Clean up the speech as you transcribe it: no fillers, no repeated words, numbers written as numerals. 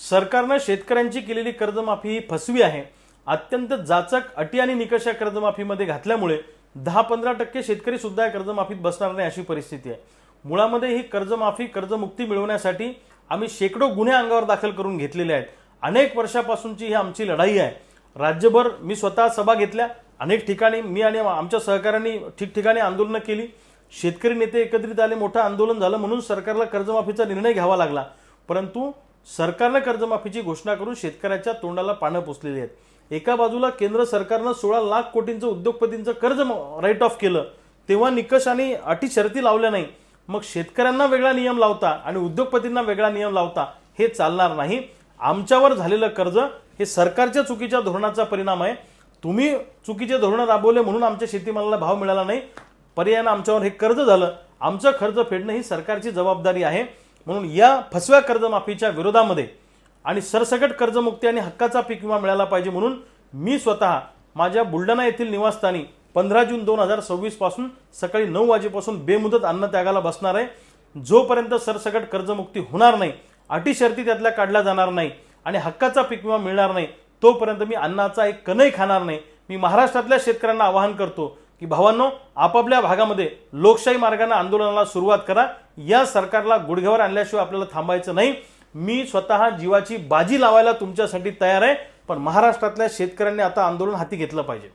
सरकारने शेतकऱ्यांची केलेली कर्जमाफी ही फसवी आहे। अत्यंत जाचक अटी आणि निकष कर्जमाफीमध्ये घातल्यामुळे 10-15% शेतकरी सुद्धा कर्जमाफीत बसणार नाही अशी परिस्थिती आहे। मुळामध्ये ही कर्जमाफी कर्जमुक्ती मिळवण्यासाठी आम्ही शेकडो गुन्हे अंगावर दाखल करून घेतलेले आहेत। अनेक वर्षापासूनची ही आमची लढाई आहे। राज्यभर मी स्वतः सभा घेतल्या, अनेक ठिकाणी मी आणि आमच्या सहकाऱ्यांनी ठिकठिकाणी आंदोलन केली। शेतकरी नेते एकत्रित आले, मोठं आंदोलन झालं, म्हणून सरकारला कर्जमाफीचा निर्णय घ्यावा लागला। परंतु सरकारने कर्जमाफीची घोषणा करून शेतकऱ्याच्या तोंडाला पानं पुसलेली आहेत। एका बाजूला केंद्र सरकारने 16 लाख कोटींचं उद्योगपतींचं कर्ज राईट ऑफ केलं, तेव्हा निकष आणि अटी शर्ती लावल्या नाही। मग शेतकऱ्यांना वेगळा नियम लावता आणि उद्योगपतींना वेगळा नियम लावता, हे चालणार नाही। आमच्यावर झालेलं कर्ज हे सरकारच्या चुकीच्या धोरणाचा परिणाम आहे। तुम्ही चुकीचे धोरण राबवले म्हणून आमच्या शेतीमालाला भाव मिळाला नाही, पर्यायाने आमच्यावर हे कर्ज झालं। आमचं कर्ज फेडणं ही सरकारची जबाबदारी आहे। म्हणून या फसव्या कर्जमाफीच्या विरोधामध्ये आणि सरसकट कर्जमुक्ती आणि हक्काचा पीक विमा मिळाला पाहिजे म्हणून मी स्वतः माझ्या बुलढाणा येथील निवासस्थानी 15 जून 2026 पासून सकाळी 9 वाजेपासून बेमुदत अन्नत्यागाला बसणार आहे। जोपर्यंत सरसकट कर्जमुक्ती होणार नाही, अटी शर्ती त्यातल्या काढल्या जाणार नाही आणि हक्काचा पीक विमा मिळणार नाही, तोपर्यंत मी अन्नाचा एक कणही खाणार नाही। मी महाराष्ट्रातल्या शेतकऱ्यांना आवाहन करतो की भावांनो, आपापल्या भागामध्ये लोकशाही मार्गाने आंदोलनाला सुरुवात करा। या सरकारला गुडघ्यावर आणल्याशिवाय आपल्याला थांबायचं नाही। मी स्वतः जीवाची बाजी लावायला तुमच्यासाठी तयार आहे, पण महाराष्ट्रातल्या शेतकऱ्यांनी आता आंदोलन हाती घेतलं पाहिजे।